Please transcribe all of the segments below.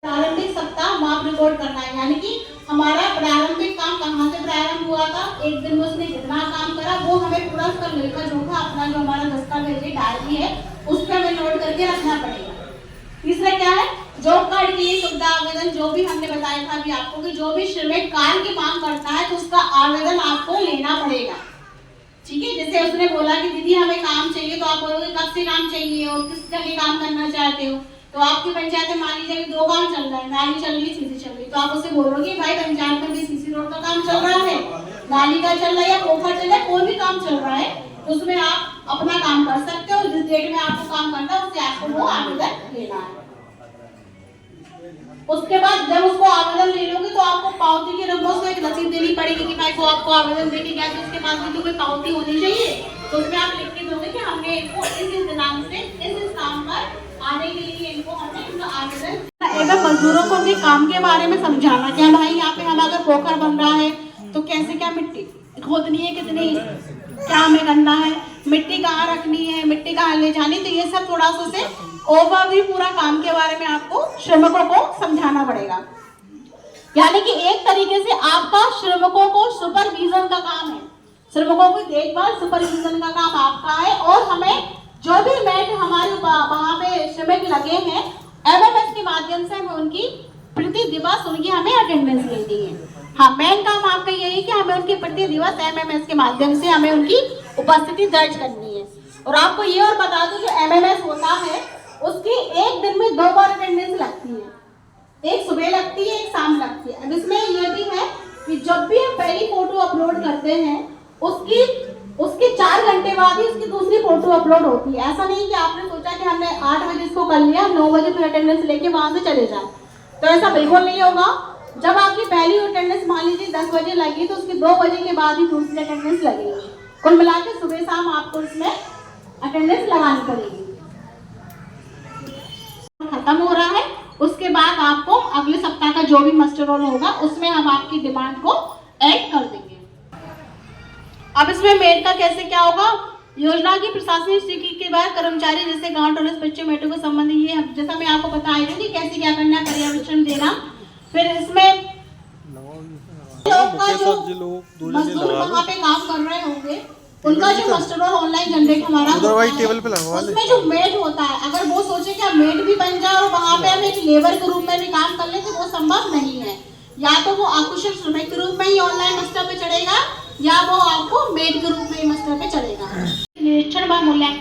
प्रारंभिक सप्ताह माप रिकॉर्ड करना है, यानी कि हमारा प्रारंभिक काम कहाँ से प्रारंभ हुआ था, एक दिन में उसने कितना काम करा, वो हमें पूरा उसका लेखा जोखा अपना जो हमारा दस्तावेजी डायरी है उस पर हमें नोट करके रखना पड़ेगा। तीसरा क्या है, जॉब कार्ड की सुविधा आवेदन, जो भी हमने बताया था अभी आपको कि जो भी श्रमिक कार्य की मांग करता है तो उसका आवेदन आपको लेना पड़ेगा। ठीक है, जैसे उसने बोला कि दीदी हमें काम चाहिए, तो आप बोलोगे कब से काम चाहिए और किस जगह काम करना चाहते हो। तो आपकी पंचायत में मान लीजिए 2 काम चल रहा है, नाली चल रही है, सीसी चल रही है, तो आप उसे बोलोगे भाई पंचायत में भी सीसी रोड का काम चल रहा है, नाली का चल रहा है या पोखर चल रहा है, कोई भी काम चल रहा है, तो उसमें आप अपना काम कर सकते हो। जिस डेट में आपको काम करना है उससे आपको वो आवेदन लेना है। उसके बाद जब उसको आवेदन ले लोगे तो आपको पावती के रूप में उसको एक रसीद देनी पड़ेगी कि भाई वो आपको आवेदन देके गया, तो उसके पास भी तो कोई पावती होनी चाहिए। तो उसमें आप लिख के दोगे कि हमने इनको इस दिनांक से इस स्थान पर आने के लिए इनको हमने इनका आवेदन। एवं मजदूरों को उनके काम के बारे में समझाना, क्या भाई यहाँ पे हम अगर पोखर बन रहा है तो कैसे क्या मिट्टी खोदनी है, कितनी क्या हमें करना है, मिट्टी कहाँ रखनी है, मिट्टी कहाँ ले जानी, तो ये सब थोड़ा सा से ओवरव्यू पूरा काम के बारे में आपको श्रमिकों को समझाना पड़ेगा। यानी कि एक तरीके से आपका श्रमिकों को सुपरविजन का काम है, श्रमिकों की देखभाल सुपरविजन का काम आपका है। और हमें जो भी मेट हमारे वहाँ पे श्रमिक लगे हैं एमएमएस के माध्यम से हमें उनकी प्रति दिवस उनकी हमें अटेंडेंस लेनी है। हाँ, मेन काम आपका यही कि हमें उनकी प्रति दिवस एमएमएस के माध्यम से हमें उनकी उपस्थिति दर्ज करनी है। और आपको ये और बता दूं, जो एमएमएस होता है उसकी एक दिन में 2 बार अटेंडेंस लगती है, एक सुबह लगती है, एक शाम लगती है। अब इसमें यह भी है कि जब भी हम पहली फोटो अपलोड करते हैं उसके 4 घंटे बाद ही उसकी दूसरी फोटो अपलोड होती है। ऐसा नहीं कि आपने सोचा कि हमने 8 बजे इसको कर लिया, 9 बजे फिर अटेंडेंस लेके वहां से चले जाए, तो ऐसा बिल्कुल नहीं होगा। जब आपकी पहली अटेंडेंस मान लीजिए 10 बजे लगी तो उसके 2 बजे के बाद ही दूसरी अटेंडेंस लगेगी। कुल मिला के सुबह शाम आपको इसमें अटेंडेंस लगानी पड़ेगी। खत्म हो रहा है, उसके बाद आपको अगले सप्ताह का जो भी मस्टर रोल होगा उसमें हम आपकी डिमांड को ऐड कर देंगे। अब इसमें मेट का कैसे क्या होगा, योजना की प्रशासनिक स्वीकृति के बाद कर्मचारी जैसे गांव टोले बच्चों मेटों को संबंधित ये जैसा मैं आपको बताया था कि कैसे क्या करना है, पर्यवेक्षण देना। फिर इसमें लोग का जो मजदूर वहाँ पे काम कर रहे होंगे उनका जो मस्टर रोल ऑनलाइन जनरेट हमारा टेबल पे उसमें जो मेट होता है, अगर वो सोचे कि आप मेट भी बन जाए और वहाँ पे हम एक लेबर के रूप में भी काम कर ले तो वो संभव नहीं है। या तो वो अकुशल श्रमिक के रूप में ही ऑनलाइन मस्टर पे चढ़ेगा या वो आपको मेट के रूप में ही मस्टर पे चढ़ेगा। निरीक्षण व मूल्यांकन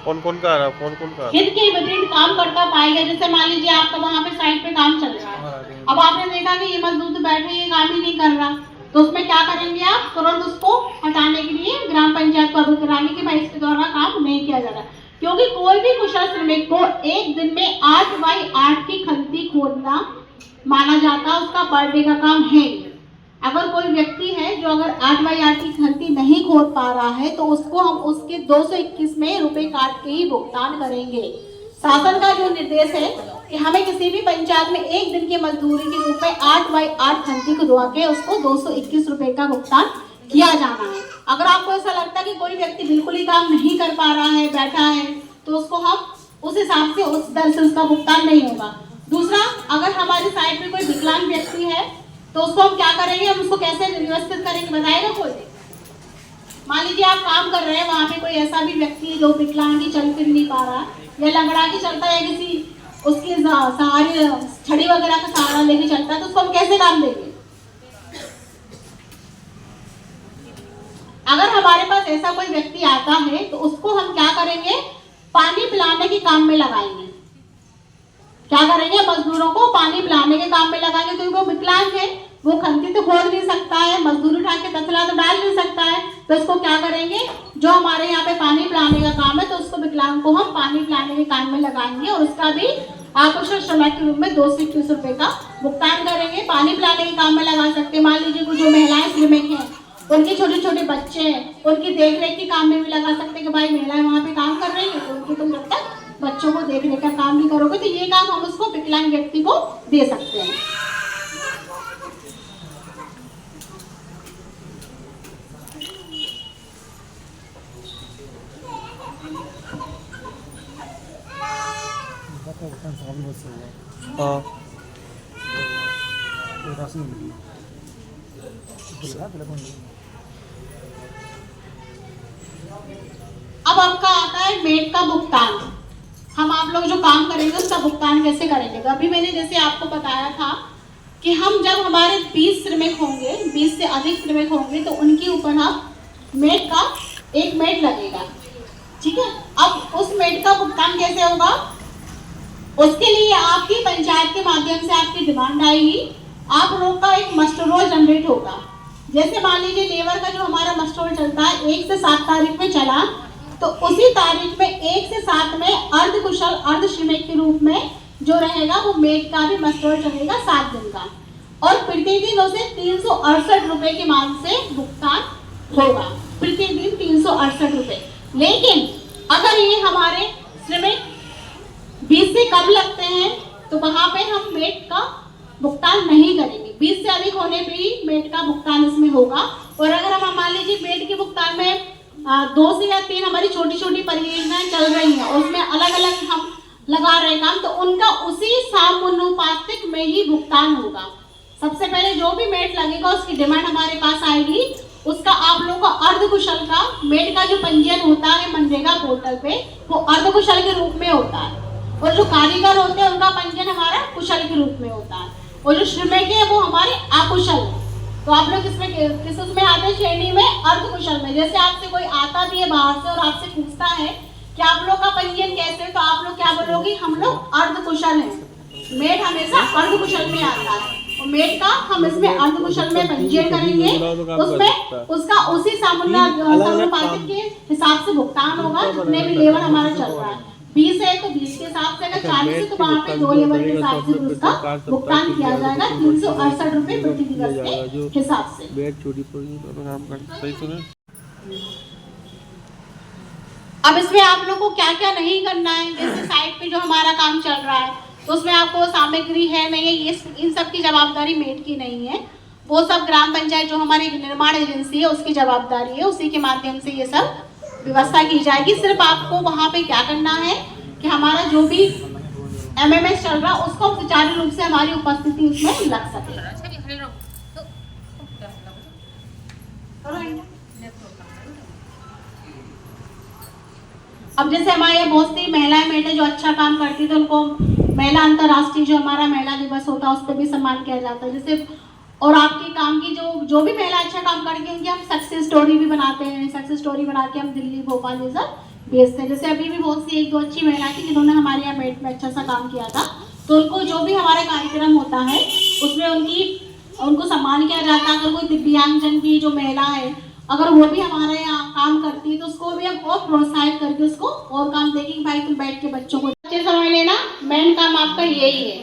कौन का आ रहा, कौन का हित के विपरीत काम करता पाएगा। जैसे मान लीजिए आपका वहाँ पे साइट पे काम चल रहा है, अब आपने देखा कि ये मजदूर तो बैठे ये काम ही नहीं कर रहा, तो उसमें क्या करेंगे आप, तुरंत उसको हटाने के लिए ग्राम पंचायत को अवगत कराएंगे कि भाई इसके द्वारा काम नहीं किया जा रहा। क्योंकि कोई भी कुशल श्रमिक को एक दिन में 8 बाई 8 की खंती खोदना माना जाता है, उसका पर डे का काम है। अगर कोई व्यक्ति है जो अगर 8 बाई 8 की खंती नहीं खोद पा रहा है तो उसको हम उसके 221 में रुपए काट के ही भुगतान करेंगे। शासन का जो निर्देश है कि हमें किसी भी पंचायत में एक दिन की मजदूरी के रूप में 8 बाई 8 खंती खुदवा के उसको 221 रुपए का भुगतान किया जाना है। अगर आपको ऐसा लगता है कि कोई व्यक्ति बिल्कुल ही काम नहीं कर पा रहा है, बैठा है, तो उसको हम उस हिसाब से उस दर से उसका भुगतान नहीं होगा। दूसरा, अगर हमारी साइड में कोई विकलांग व्यक्ति है तो उसको हम क्या करेंगे, हम उसको कैसे व्यवस्थित करेंगे, बताएगा कोई? मान लीजिए आप काम कर रहे हैं, वहाँ पे कोई ऐसा भी व्यक्ति है जो विकलांग ही चल फिर नहीं पा रहा या लंगड़ा के चलता है, किसी उसके सहारे छड़ी वगैरह का सहारा लेके चलता है, तो उसको हम कैसे काम देंगे? अगर हमारे पास ऐसा कोई व्यक्ति आता है तो उसको हम क्या करेंगे, पानी पिलाने के काम में लगाएंगे। क्या करेंगे, मजदूरों को पानी पिलाने के काम में लगाएंगे, क्योंकि वो विकलांग है, वो खंती तो खोद नहीं सकता है, मजदूर उठा के तसला तो डाल नहीं सकता है, तो इसको क्या करेंगे, जो हमारे यहाँ पे पानी पिलाने का काम है तो उसको विकलांग को हम पानी पिलाने के काम में लगाएंगे और उसका भी अकुशल श्रमिक के रूप में 221 रुपए का भुगतान करेंगे। पानी पिलाने के काम में लगा सकते हैं। मान लीजिए जो महिलाएं श्रमिक हैं, उनके छोटे छोटे बच्चे हैं, उनकी देख रेख के काम में भी लगा सकते हैं कि भाई महिलाएं वहाँ पे काम कर रही है तो उनकी तुम जब तक बच्चों को देखने का काम भी करोगे, तो ये काम हम उसको विकलांग व्यक्ति को दे सकते हैं। हाँ अब आपका आता है मेड का भुगतान। हम आप लोग जो काम करेंगे उसका भुगतान कैसे करेंगे। तो अभी मैंने जैसे आपको बताया था कि हम जब हमारे 20 श्रमिक होंगे, 20 से अधिक श्रमिक होंगे, तो उनके ऊपर हम मेड का एक मेड लगेगा, ठीक है। अब उस मेड का भुगतान कैसे होगा, उसके लिए आपकी पंचायत के माध्यम से आपकी डिमांड आएगी। आप लोग का एक मस्टर रोल जनरेट होगा। जैसे मान लीजिए लेबर का जो हमारा मस्टर रोल चलता है 1 से 7 तारीख में चला, तो उसी तारीख में 1 से 7 में अर्धकुशल अर्ध श्रमिक के रूप में जो रहेगा वो मेड का भी मस्टर रोल चलेगा 7 दिन का, और प्रतिदिन उसे 368 रुपए के मान से भुगतान होगा, प्रतिदिन 368 रुपए। लेकिन अगर ये हमारे श्रमिक 20 से कम लगते हैं तो वहां पे हम मेड का भुगतान नहीं करेंगे। 20 से अधिक होने पे ही मेड का भुगतान इसमें होगा। और अगर हम मान लीजिए मेड के भुगतान में 2 से या 3 हमारी छोटी छोटी परियोजनाएं चल रही हैं, उसमें अलग अलग हम लगा रहे हैं काम, तो उनका उसी समानुपातिक में ही भुगतान होगा। सबसे पहले जो भी मेड लगेगा उसकी डिमांड हमारे पास आएगी, उसका आप लोगों का अर्धकुशल का मेड का जो पंजीयन होता है मनरेगा पोर्टल पे वो अर्धकुशल के रूप में होता है, और जो कारीगर होते हैं उनका पंजीयन हमारा कुशल के रूप में होता है, और जो श्रमिक है वो हमारे अकुशल। तो आप लोग इसमें किस उसमें आते हैं श्रेणी में अर्धकुशल में। जैसे आपसे कोई आता भी है बाहर से और आपसे पूछता है कि आप लोग का पंजीयन कैसे है, तो आप लोग क्या बोलोगे, हम लोग अर्धकुशल हैं। मेड हमेशा अर्धकुशल में आता है, और मेड का हम इसमें अर्धकुशल में पंजीयन करेंगे, उसमें उसका उसी समानुपातिक के हिसाब से भुगतान होगा जितने भी लेबर हमारा चल रहा है। 20 है तो 20 के हिसाब से, अगर 40 है तो वहाँ पे 2 लेबर के हिसाब से उसका भुगतान किया जाएगा 368 रुपए प्रति दिवस के हिसाब से। अब इसमें आप लोग को क्या क्या नहीं करना है, जैसे साइट पे जो हमारा काम चल रहा है तो उसमें आपको सामग्री है नहीं है, ये इन सब की जवाबदारी मेड की नहीं है, वो सब ग्राम पंचायत जो हमारी निर्माण एजेंसी है उसकी जवाबदारी है, उसी के माध्यम से ये सब व्यवस्था की जाएगी। सिर्फ आपको वहाँ पे क्या करना है कि हमारा जो भी एमएमएस चल रहा है उसको सुचारू रूप से हमारी उपस्थिति उसमें लग सके। अब जैसे हमारे यहाँ बहुत सी महिलाएं मेड जो अच्छा काम करती है तो उनको महिला अंतर्राष्ट्रीय जो हमारा महिला दिवस होता है उस पर भी सम्मान किया जाता है। जैसे और आपके काम की जो भी महिला अच्छा काम करके उनकी हम सक्सेस स्टोरी भी बनाते हैं, सक्सेस स्टोरी बना के हम दिल्ली भोपाल ये सब भेजते हैं। जैसे अभी भी बहुत सी 1-2 अच्छी महिला थी जिन्होंने हमारे यहाँ मेड में अच्छा सा काम किया था, तो उनको जो भी हमारा कार्यक्रम होता है उसमें उनको सम्मान किया जाता है। अगर कोई दिव्यांगजन की जो महिला है अगर वो भी हमारे यहाँ काम करती है तो उसको भी हम और प्रोत्साहित करके उसको और काम देंगे कि भाई तुम बैठ के बच्चों को अच्छे समझ लेना। मेन काम आपका यही है,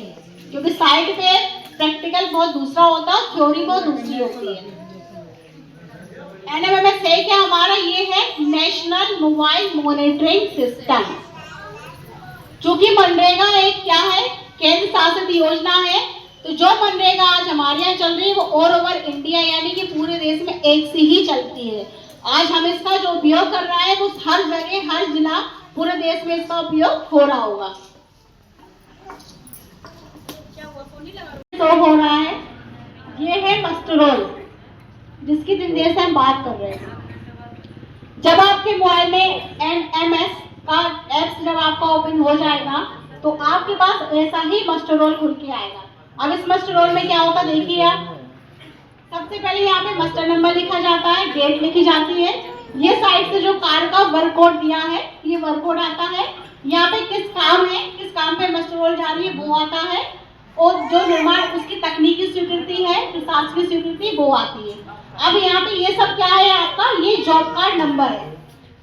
क्योंकि साइड पे प्रैक्टिकल बहुत दूसरा होता है, थ्योरी बहुत दूसरी होती है। एनएमएमएस है क्या हमारा, ये है नेशनल मोबाइल मॉनिटरिंग सिस्टम, जो कि मनरेगा एक क्या है केंद्र शासित योजना है। तो जो मनरेगा आज हमारे यहाँ चल रही है वो ऑल ओवर इंडिया यानी कि पूरे देश में एक सी ही चलती है। आज हम इसका जो उपयोग कर रहे हैं वो हर जगह हर जिला पूरे देश में इसका उपयोग हो रहा होगा। तो हो रहा है ये है मस्टर रोल जिसकी निर्देश से हम बात कर रहे हैं। जब आपके मोबाइल में एनएमएस का ऐप जब आपका ओपन हो जाएगा तो आपके पास ऐसा ही मस्टर रोल खुल के आएगा। अब इस मस्टर रोल में क्या होगा देखिए आप, सबसे पहले यहाँ पे मस्टर नंबर लिखा जाता है, डेट लिखी जाती है, ये साइड से जो कार का वर्क कोड दिया है ये वर्क कोड आता है, यहाँ पे किस काम है किस काम पे मस्टर रोल जा रही है वो आता है, और जो निर्माण उसकी तकनीकी स्वीकृति है प्रशासनिक स्वीकृति वो आती है। अब यहाँ पे ये सब क्या है आपका, ये जॉब कार्ड नंबर है,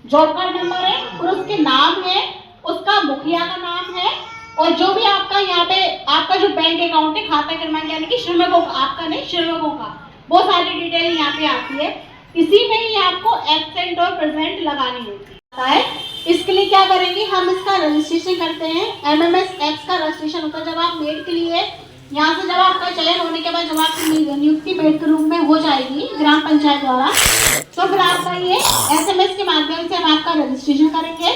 जॉब कार्ड नंबर है, और उसके नाम है, उसका मुखिया का नाम है, और जो भी आपका यहाँ पे आपका जो बैंक अकाउंट है खाता क्रमांक यानी कि श्रमिकों का, आपका नहीं श्रमिकों का, वो सारी डिटेल यहाँ पे आती है। इसी में ही आपको एब्सेंट और प्रेजेंट लगानी होती है। इसके लिए क्या करेंगे, हम इसका रजिस्ट्रेशन करते हैं, एमएमएस एप्स का रजिस्ट्रेशन होता है। जब आप मेड के लिए यहाँ से जब आपका चयन होने के बाद जब आपकी नियुक्ति मेड के रूप में हो जाएगी ग्राम पंचायत द्वारा, तो फिर आपका ये एसएमएस के माध्यम से हम आपका रजिस्ट्रेशन करेंगे।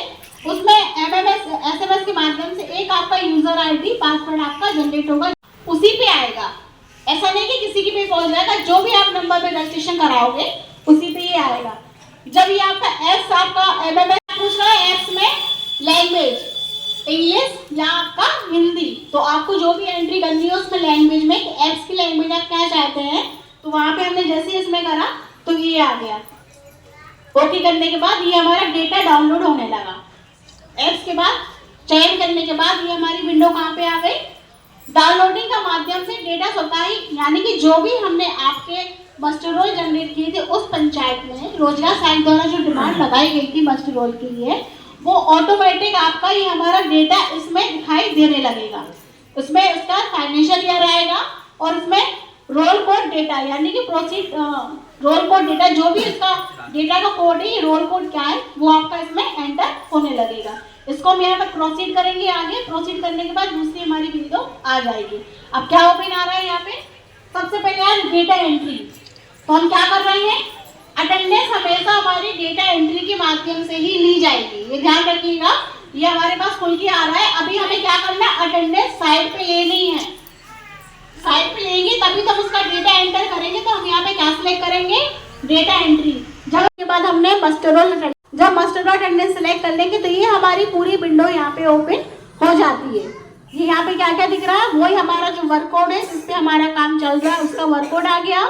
उसमें एसएमएस के माध्यम से एक आपका यूजर आईडी पासवर्ड आपका जनरेट होगा, उसी पे आएगा। ऐसा नहीं कि किसी की पे पहुंच जाएगा, जो भी आप नंबर पे रजिस्ट्रेशन कराओगे उसी पे ही आएगा। जब ये आपका एप्स आपका एमएमएस पूछ रहा है, एप्स में लैंग्वेज इंग्लिश या आपका हिंदी, तो आपको जो भी एंट्री करनी है उसमें लैंग्वेज में, एप्स की लैंग्वेज आप क्या चाहते हैं, तो वहां पे हमने जैसे ही इसमें करा तो ये आ गया। ओके करने के बाद ये हमारा डेटा डाउनलोड होने लगा। एप्स के बाद चयन करने के बाद ये हमारी विंडो कहाँ पे आ गई, डाउनलोडिंग का माध्यम से डेटा स्वतः ही, यानी कि जो भी हमने आपके मस्टर रोल जनरेट किए थे उस पंचायत में रोजगार सहायक द्वारा जो डिमांड लगाई गई थी मस्टर रोल के लिए, वो ऑटोमेटिक आपका ये हमारा डेटा इसमें दिखाई देने लगेगा। उसमें उसका फाइनेंशियल ईयर आएगा और उसमें रोल कोड डेटा, यानी कि प्रोसीड रोल कोड डेटा, जो भी इसका डेटा का कोड है, रोल कोड क्या है, वो आपका इसमें एंटर होने लगेगा। इसको हम यहाँ पर प्रोसीड करेंगे आगे। प्रोसीड करने के बाद दूसरी हमारी विंडो आ जाएगी। अब क्या ओपन आ रहा है यहाँ पे, सबसे पहले यार डेटा एंट्री। तो हम क्या कर रहे हैं, अटेंडेंस हमेशा हमारी डेटा एंट्री के माध्यम से ही ली जाएगी, ये ध्यान रखिएगा। ये हमारे पास खुल के आ रहा है। अभी हमें क्या करना है, अटेंडेंस साइड पे लेनी है। साइड पे लेंगे तभी तो हम उसका डेटा एंटर करेंगे। तो हम यहाँ पे क्या सिलेक्ट करेंगे, डेटा एंट्री। जब के बाद हमने मस्टर रोल, जब मस्टर रोल अटेंडेंस सिलेक्ट कर लेंगे तो ये हमारी पूरी विंडो यहाँ पे ओपन हो जाती है। ये यहाँ पे क्या क्या दिख रहा है, वही हमारा जो वर्क कोड है जिस पे हमारा काम चल रहा है उसका वर्क कोड आ गया।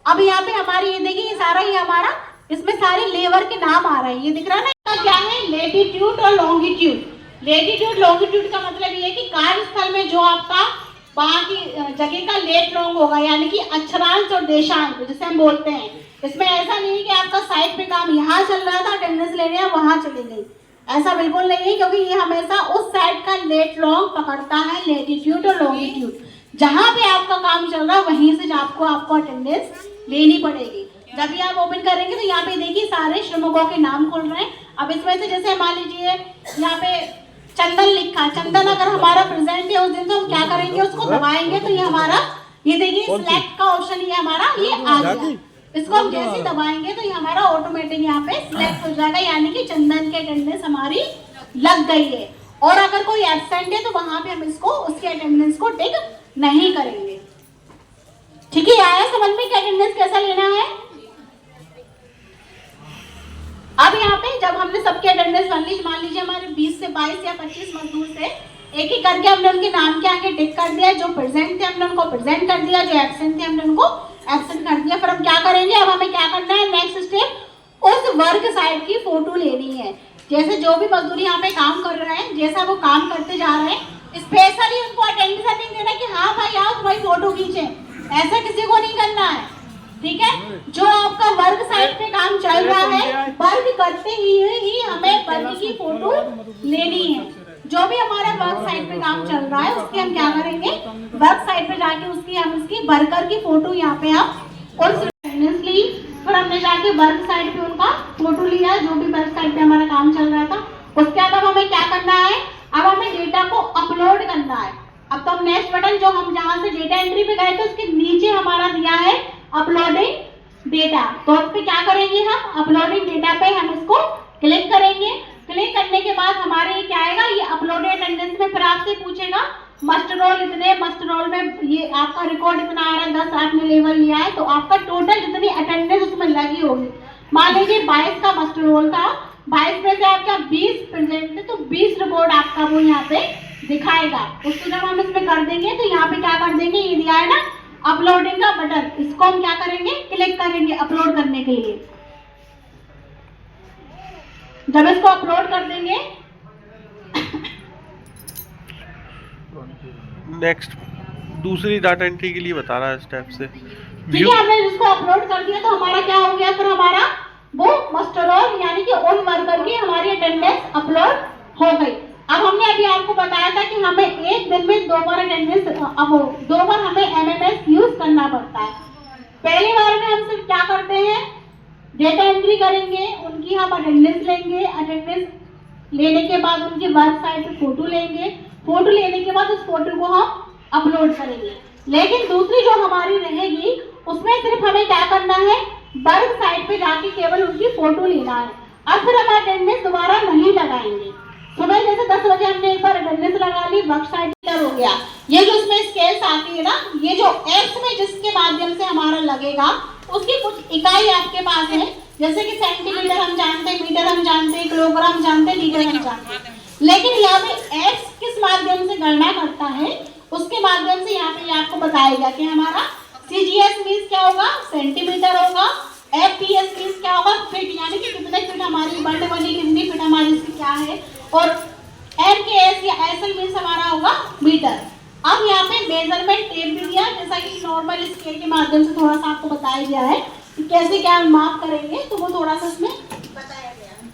अब यहाँ पे हमारी ये देखिए, ये सारा ही हमारा, इसमें सारे लेबर के नाम आ रहे हैं, ये दिख रहा है ना। क्या है, लेटीट्यूड और लॉन्गिट्यूड। लेटीट्यूड लॉन्गिट्यूड का मतलब ये है कि कार्यस्थल में जो आपका वहाँ की जगह का लेट लॉन्ग होगा, यानी कि अक्षरांश और देशांश जिसे हम बोलते हैं। इसमें ऐसा नहीं है कि आपका साइट पे काम यहाँ चल रहा था, अटेंडेंस लेने वहाँ चली गई, ऐसा बिल्कुल नहीं है, क्योंकि ये हमेशा उस साइट का लेट लॉन्ग पकड़ता है, लेटीट्यूड और लॉन्गिट्यूड। जहाँ पे आपका काम चल रहा है वहीं से आपको अटेंडेंस लेनी पड़ेगी। जब भी आप ओपन करेंगे तो यहाँ पे देखिए सारे श्रमिकों के नाम खुल रहे हैं। अब इसमें से जैसे मान लीजिए यहाँ पे चंदन लिखा, चंदन अगर हमारा प्रेजेंट है उस दिन, तो हम क्या करेंगे, उसको दबाएंगे तो ये हमारा, ये देखिए सिलेक्ट का ऑप्शन ये हमारा ये आ गया। इसको हम जैसे ही दबाएंगे तो ये हमारा ऑटोमेटिक यहाँ पे सिलेक्ट हो जाएगा, यानी कि चंदन की अटेंडेंस हमारी लग गई है। और अगर कोई एब्सेंट है तो वहां पे हम इसको, उसकी अटेंडेंस को टिक नहीं करेंगे। ठीक है, आया समझ में कि अटेंडेंस कैसा लेना है। अब यहाँ पे जब हमने सबके अटेंडेंस मान लीजिए हमारे 20 से 22 या 25 मजदूर थे, एक एक करके हमने उनके नाम के आगे टिक कर दिया। जो प्रेजेंट थे हमने उनको प्रेजेंट कर दिया, जो एब्सेंट थे हमने उनको एब्सेंट कर दिया। फिर हम क्या करेंगे, अब हमें क्या करना है, नेक्स्ट स्टेप, उस वर्क साइट की फोटो लेनी है। जैसे जो भी मजदूर यहाँ पे काम कर रहे हैं, जैसा वो काम करते जा रहे हैं, स्पेशली उनको अटेंडेंस नहीं देना कि हाँ भाई आओ तुम्हारी फोटो खींचे, ऐसा किसी को नहीं करना है। ठीक है, जो आपका वर्क साइट पे काम चल रहा है, वर्क करते ही हमें वर्क की फोटो लेनी है। जो भी हमारा वर्क साइट पे काम चल रहा है उसकी हम क्या करेंगे, वर्क साइट पे जाके उसकी हम उसकी वर्कर की फोटो यहाँ पे हम और ली। फिर हमने जाके वर्क साइट पे उनका फोटो लिया, जो भी वर्क साइट पे हमारा काम चल रहा था। उसके बाद अब हमें क्या करना है, अब हमें डेटा को अपलोड करना है। अब तो हम नेक्स्ट बटन, जो हम जहाँ से डेटा एंट्री पे गए थे उसके नीचे हमारा दिया है अपलोडिंग डेटा। तो उस पे क्या करेंगे, हम अपलोडिंग डेटा पे हम इसको क्लिक करेंगे। क्लिक करने के बाद हमारे ये क्या आएगा, ये अपलोडेड अटेंडेंस में फिर आपसे पूछेगा मस्टर रोल इतने, मस्टर रोल में ये आपका रिकॉर्ड इतना आ रहा है, 10 आपने लेवल लिया है, तो आपका टोटल जितनी अटेंडेंस उसमें लगी होगी। मान लीजिए 22 का मस्टर रोल था, 22 में से आपका 20 प्रेजेंट है, तो 20 रिकॉर्ड आपका वो यहाँ पे दिखाएगा। उसको जब हम इसमें कर देंगे तो यहाँ पे क्या कर देंगे, ये दिया है ना अपलोडिंग का बटन, इसको हम क्या करेंगे, क्लिक करेंगे अपलोड करने के लिए। जब इसको अपलोड कर देंगे, नेक्स्ट दूसरी डाटा एंट्री के लिए बता रहा है स्टेप से। ठीक है, हमने इसको अपलोड कर दिया तो हमारा क्या हो गया, फिर हमारा वो मस्टर रोल यानी कि उन वर्कर की हमारी अटेंडेंस अपलोड हो गई। अब हमने अभी आपको बताया था कि हमें एक दिन में 2 बार अटेंडेंस, अब 2 बार हमें एमएमएस यूज करना पड़ता है। पहली बार में हम सिर्फ क्या करते हैं, डेटा एंट्री करेंगे, उनकी हम अटेंडेंस लेंगे, अटेंडेंस लेने के बाद उनकी वर्क साइट पे फोटो लेंगे, फोटो लेने के बाद उस फोटो को हम अपलोड करेंगे। लेकिन दूसरी जो हमारी रहेगी उसमें सिर्फ हमें क्या करना है, वर्क साइट पे जाके केवल उनकी फोटो लेना है। अब फिर हम अटेंडेंस दोबारा नहीं लगाएंगे। सुबह जैसे 10 10 बजे हमने एक बार अटेंडेंस लगा ली, वर्क साइड हो गया। ये जो इसमें स्केल्स आती है ना, ये जो एक्स में जिसके माध्यम से हमारा लगेगा उसकी कुछ इकाई आपके पास है, जैसे कि सेंटीमीटर हम जानते हैं, मीटर हम जानते हैं, किलोग्राम जानते हैं, लीटर हम जानते हैं। लेकिन यहाँ पे एक्स किस माध्यम से गणना करता है उसके माध्यम से यहाँ पे आपको बताएगा कि हमारा CGS मीन्स क्या होगा, सेंटीमीटर होगा, FPS मीन्स क्या होगा, फीट, यानी कि कितने फीट हमारी बर्ड बनी, कितनी फीट हमारी इसकी क्या है, और MKS या SL मीन्स हमारा होगा मीटर। अब यहाँ पे मेजरमेंट टेप भी दिया, जैसा कि नॉर्मल स्केल के माध्यम से थोड़ा सा आपको बताया गया है कि कैसे क्या माप करेंगे, तो वो थोड़ा सा इसमें बताया गया है।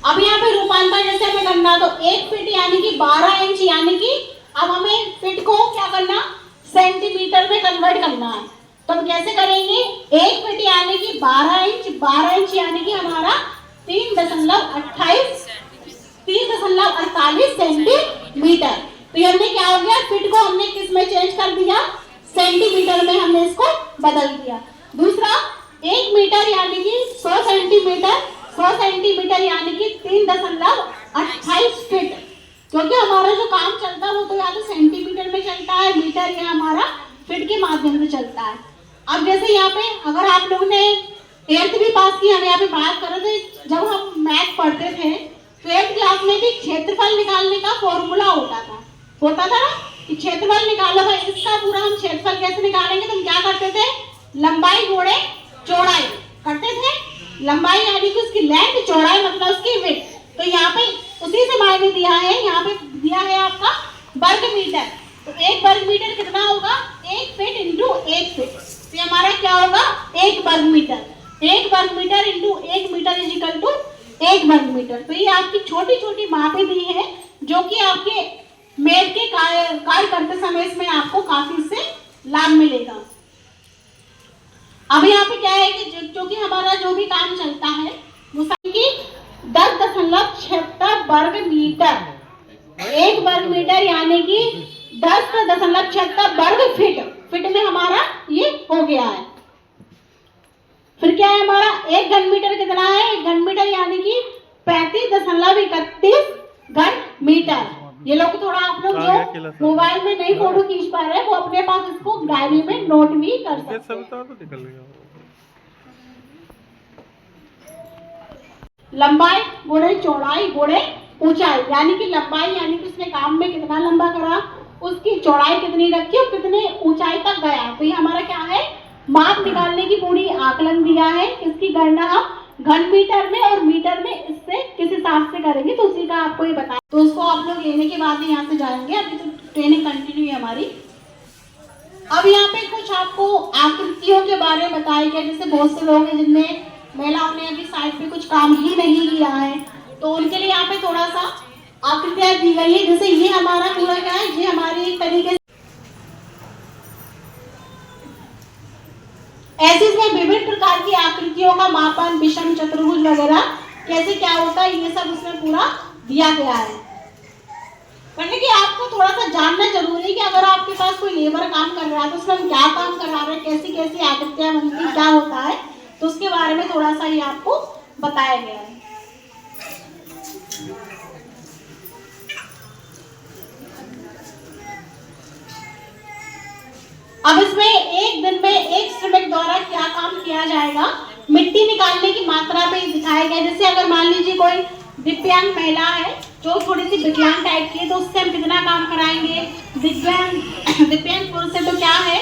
अब यहाँ पे रूपांतर जैसे हमें करना, तो 1 फीट यानी कि 12 इंच, यानी कि अब हमें फीट को क्या करना, सेंटीमीटर में कन्वर्ट करना है। तो हम कैसे करेंगे, 1 फीट यानी कि 12 इंच, 12 इंच यानी कि हमारा 3.48 सेंटीमीटर। तो ये हमने क्या हो गया, फीट को हमने किस में चेंज कर दिया, सेंटीमीटर में हमने इसको बदल दिया। दूसरा 1 मीटर यानी कि 100 सेंटीमीटर, 100 सेंटीमीटर यानी कि 3.28 फीट, क्योंकि हमारा जो काम चलता है वो तो या तो सेंटीमीटर में चलता है, मीटर या हमारा फीट के माध्यम से चलता है। अब जैसे यहाँ पे अगर आप लोगों ने 8th भी पास की, हम यहाँ पे बात कर रहे थे, जब हम मैथ पढ़ते थे तो 8th क्लास में भी क्षेत्रफल निकालने का फॉर्मूला होता था ना कि क्षेत्रफल निकालो भाई, इसका पूरा हम क्षेत्रफल कैसे निकालेंगे, तो हम क्या करते थे, लंबाई गुणे चौड़ाई करते थे। लंबाई यानी कि उसकी लेंथ, चौड़ाई मतलब उसकी विड्थ। तो यहाँ पे उसी से मायने दिया है, यहाँ पे दिया है आपका वर्ग मीटर। तो 1 वर्ग मीटर कितना होगा, 1 फीट इंटू 1 फीट। तो हमारा क्या होगा, 1 वर्ग मीटर, 1 वर्ग metre into 1 metre is equal to 1 वर्ग मीटर। तो ये आपकी छोटी छोटी मापें दी है जो कि आपके मैथ के कार्य करते समय इसमें आपको काफी से लाभ मिलेगा। अब यहाँ पे क्या है कि जो कि हमारा जो भी काम चलता है वो कि 10.76 वर्ग मीटर, 1 वर्ग मीटर यानी कि 10.76 वर्ग फीट, फीट में हमारा ये हो गया है। फिर क्या है हमारा 1 घन मीटर कितना है, 1 घन मीटर यानी कि 35.31 घन मीटर। ये लोग थोड़ा आप लोग जो मोबाइल में नहीं फोटो खींच पा रहे हैं वो अपने पास इसको डायरी में नोट भी कर सकते हैं। लंबाई गुणे चौड़ाई गुणे ऊंचाई, यानी कि लंबाई यानी कि उसने काम में कितना लंबा करा, उसकी चौड़ाई कितनी रखी और कितने ऊंचाई तक गया। तो ये हमारा क्या है, माप निकालने की पूरी आकलन दिया है। इसकी गणना हम घन मीटर में और मीटर में इससे किस हिसाब से करेंगे, तो उसी का आपको ये बताया। तो उसको आप लोग लेने के बाद ही यहाँ से जाएंगे, अभी तो ट्रेनिंग कंटिन्यू है हमारी। अब यहाँ पे कुछ आपको आकृतियों के बारे में बताया गया, जैसे बहुत से लोग हैं जिनमें महिलाओं ने अभी साइड पे कुछ काम ही नहीं किया है, तो उनके लिए यहाँ पे थोड़ा सा आकृतियां दी गई है। जैसे ये हमारा पूरा क्या है, ये हमारी एक तरीके से ऐसे इसमें विभिन्न प्रकार की आकृतियों का मापन, विषम, चतुर्भुज वगैरह कैसे क्या होता है, ये सब उसमें पूरा दिया गया है। पढ़ने की आपको थोड़ा सा जानना जरूरी है कि अगर आपके पास कोई लेबर काम कर रहा है तो उसमें हम क्या काम करा रहे हैं, कैसी कैसी आकृतियां बनती, क्या होता है, तो उसके बारे में थोड़ा सा ये आपको बताया गया है। अब इसमें एक दिन में एक श्रमिक द्वारा क्या काम किया जाएगा, मिट्टी निकालने की मात्रा पे दिखाया गया। जैसे अगर मान लीजिए कोई दिव्यांग महिला है जो थोड़ी सी विकलांग टाइप की है, तो उससे हम कितना काम कराएंगे। दिव्यांग पुरुष से तो क्या है,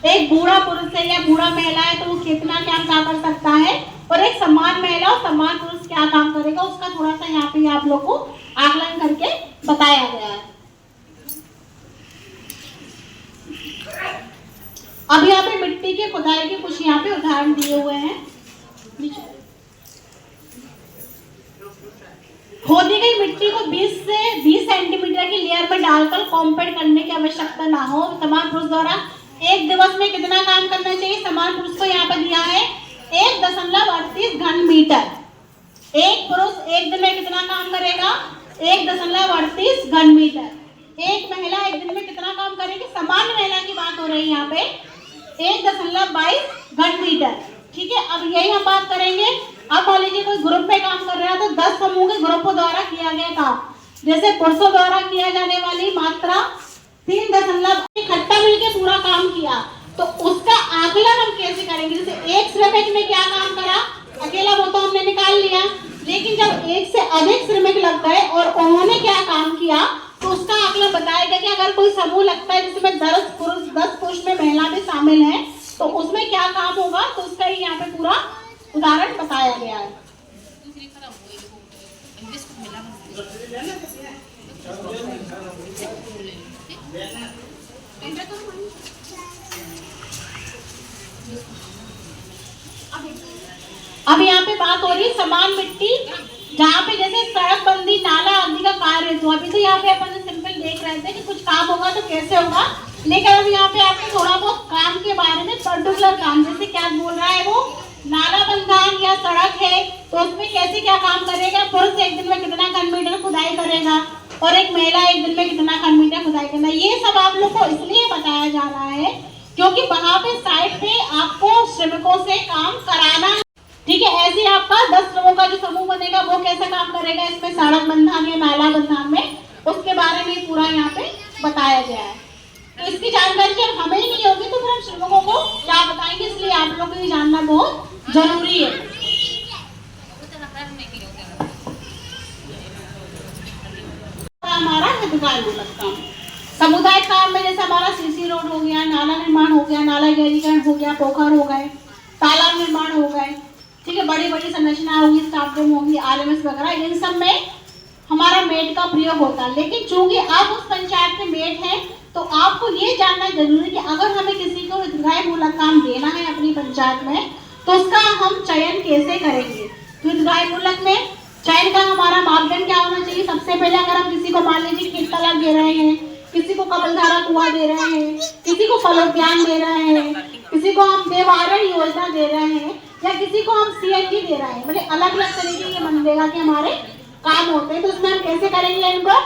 एक बूढ़ा पुरुष है या बूढ़ा महिला है तो वो कितना क्या कर सकता है, और एक समान महिला और समान पुरुष क्या काम करेगा, उसका थोड़ा सा यहाँ पे आप लोग को आकलन करके बताया गया है। अब यहाँ पे मिट्टी के खुदाई के कुछ यहाँ पे उदाहरण दिए हुए हैं। खोदी गई मिट्टी को 20 से 20 सेंटीमीटर की लेयर में डालकर कॉम्पैक्ट करने की आवश्यकता ना हो। समान पुरुष द्वारा एक दिवस में कितना काम करना चाहिए, समान पुरुष को यहाँ पे दिया है 1.38 घन मीटर। एक पुरुष एक दिन में कितना काम करेगा, 1.38 घन मीटर। एक महिला एक दिन में कितना काम करेगी, समान महिला की बात हो रही है यहाँ पे, 1.22 घन मीटर। ठीक है, अब यही हम बात करेंगे। अब मान लीजिए कोई ग्रुप में काम जैसे पुरुषों द्वारा किया जाने वाली मात्रा 3 इकट्ठा मिलकर पूरा काम किया, तो उसका आकलन हम कैसे करेंगे? जैसे एक श्रमिक ने क्या काम करा, अकेला वो तो हमने निकाल लिया, लेकिन जब एक से अधिक श्रमिक लग गए और उन्होंने क्या काम किया, तो उसका आकलन बताएगा कि अगर कोई समूह लगता है जिसमें 10 पुरुष में महिला भी शामिल है, तो उसमें क्या काम होगा, तो उसका ही यहाँ पे पूरा उदाहरण बताया गया है। अब यहाँ पे बात हो रही है समान मिट्टी, जहाँ पे जैसे सड़क बंदी, नाला आदि का कार्य, तो अभी तो यहाँ पे अपन सिंपल देख रहे थे कि कुछ काम होगा तो कैसे होगा, लेकिन अब यहाँ पे आपको थोड़ा बहुत काम के बारे में पर्टिकुलर काम, जैसे क्या बोल रहा है वो, नाला बंधान या सड़क है तो उसमें कैसे क्या काम करेगा, पुरुष एक दिन में कितना घन मीटर खुदाई करेगा और एक महिला एक दिन में कितना घन मीटर खुदाई करना, ये सब आप लोग को इसलिए बताया जा रहा है क्योंकि वहाँ पे साइड पे आपको श्रमिकों से काम कराना है। ठीक है, ऐसे आपका 10 लोगों का जो समूह बनेगा वो कैसे काम करेगा, इसमें सड़क बंधान या नाला बंधान में, उसके बारे में पूरा यहाँ पे बताया गया है। तो इसकी जानकारी जब हमें ही नहीं होगी तो फिर हम श्रमिकों को क्या बताएंगे, इसलिए आप लोगों को ये जानना बहुत जरूरी है। हमारा हितग्राहीमूलक काम, समुदाय काम में जैसे हमारा सीसी रोड हो गया, नाला निर्माण हो गया, नाला गहरीकरण हो गया, पोखर हो गए, तालाब निर्माण हो गए, ठीक है, बड़ी बड़ी संरचना होगी, स्टाफ रूम होगी, आरएमएस वगैरह, इन सब में हमारा मेड का प्रयोग होता है। लेकिन चूंकि आप उस पंचायत के मेड हैं तो आपको ये जानना जरूरी है कि अगर हमें किसी को हितग्राहीमूलक काम देना है अपनी पंचायत में तो उसका हम चयन कैसे करेंगे। तो हितग्राहीमूलक में चयन का हमारा मापदंड क्या होना चाहिए? सबसे पहले अगर हम किसी को मान लीजिए खेत तालाब दे रहे हैं, किसी को कमलधारा कुआं दे रहे हैं, किसी को फलोद्यान दे रहे हैं, किसी को हम देवारण योजना दे रहे हैं या किसी को हम सीएनजी दे रहे हैं, मतलब अलग अलग तरीके के मनरेगा के हमारे काम होते हैं, तो उसमें हम कैसे करेंगे इनको?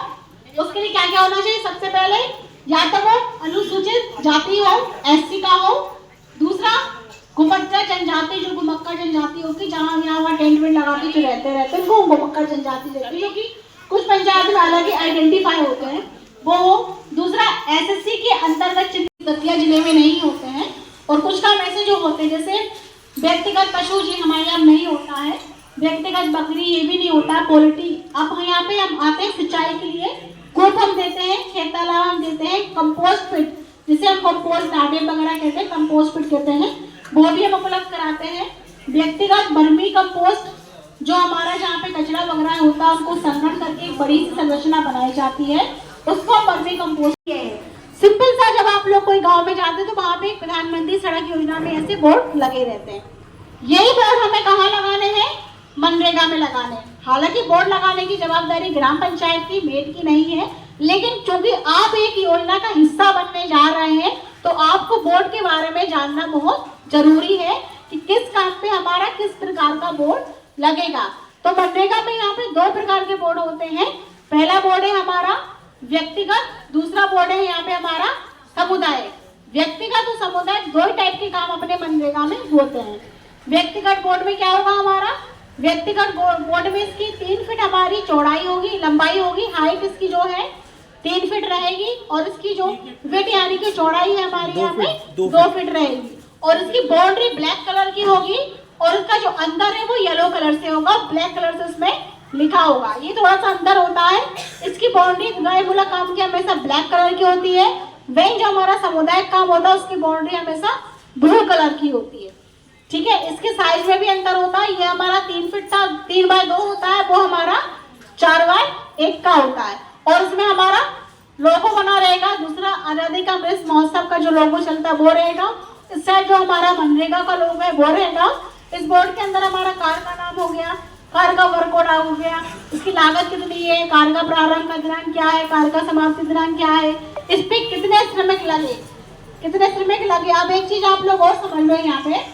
उसके लिए क्या क्या होना चाहिए? सबसे पहले या तो वो अनुसूचित जाति हो, एससी का हो, दूसरा गुमक्का जनजाति, जो गुमक्का जनजाति होगी, जहाँ यहाँ टेंट वेंट लगा के जो रहते हैं उनको गुमक्का जनजाति रहती है, जो कि कुछ पंचायत में अलग आइडेंटिफाई होते हैं वो हो। दूसरा एसएससी के अंतर्गत दतिया जिले में नहीं होते हैं, और कुछ काम ऐसे जो होते हैं जैसे व्यक्तिगत पशु जी हमारे यहाँ नहीं होता है, व्यक्तिगत बकरी ये भी नहीं होता, पोल्ट्री। अब यहाँ पे हम आते हैं सिंचाई के लिए, कूप हम देते हैं, खेत तालाब हम देते हैं, कंपोस्ट पिट जिसे हम कंपोस्ट डाटे वगैरह कहते हैं, कंपोस्ट पिट कहते हैं, वो भी हम उपलब्ध कराते हैं। व्यक्तिगत वर्मी कंपोस्ट जो हमारा जहाँ पे कचरा वगैरह होता है उनको संग्रहण करके एक बड़ी सी संरचना बनाई जाती है, उसको हम वर्मी कंपोस्ट किए हैं। सिंपल सा, जब आप लोग कोई गांव में जाते हैं तो वहाँ पे प्रधानमंत्री सड़क योजना में ऐसे बोर्ड लगे रहते हैं। यही बोर्ड हमें कहाँ लगाने हैं? मनरेगा में लगाने। हालांकि बोर्ड लगाने की जवाबदारी ग्राम पंचायत की, मेड की नहीं है, लेकिन चूंकि आप एक योजना का हिस्सा बनने जा रहे हैं तो आपको बोर्ड के बारे में जानना बहुत जरूरी है कि किस काम पे हमारा किस प्रकार का बोर्ड लगेगा। तो मनरेगा में यहाँ पे 2 प्रकार के बोर्ड होते हैं। पहला बोर्ड है हमारा व्यक्तिगत, दूसरा बोर्ड है यहाँ पे हमारा समुदाय। व्यक्तिगत और समुदाय 2 टाइप के काम अपने मनरेगा में होते हैं। व्यक्तिगत बोर्ड में क्या होगा हमारा? व्यक्तिगत बोर्ड में इसकी 3 फीट हमारी चौड़ाई होगी, लंबाई होगी, हाइट इसकी जो है 3 फीट रहेगी, और इसकी जो विड्थ यानी कि चौड़ाई है हमारी यहाँ पे 2 फीट रहेगी, और इसकी बाउंड्री ब्लैक कलर की होगी, और इसका जो अंदर है वो येलो कलर से होगा, ब्लैक कलर से उसमें लिखा होगा। ये थोड़ा सा अंदर होता है। इसकी बाउंड्री हितग्राहीमूलक काम की हमेशा ब्लैक कलर की होती है, वहीं जो हमारा सामुदायिक काम होता है उसकी बाउंड्री हमेशा ब्लू कलर की होती है। ठीक है, इसके साइज में भी अंतर होता है। ये हमारा 3 फीट का 3x2 होता है, वो हमारा 4x1 का होता है, और इसमें हमारा लोगो बना रहेगा। दूसरा आजादी का अमृत महोत्सव का जो लोगो चलता है वो रहेगा। इस साइड जो हमारा मनरेगा का लोगो है वो रहेगा। इस बोर्ड के अंदर हमारा कार्य का नाम हो गया, कार्य का वर्क ऑर्डर हो गया, इसकी लागत कितनी है, कार्य का प्रारंभ का दिनांक क्या है, कार्य का समाप्ति दिनांक क्या है, इस पे कितने श्रमिक लगे, कितने श्रमिक लगे। अब एक चीज आप लोग और समझ लो यहाँ पे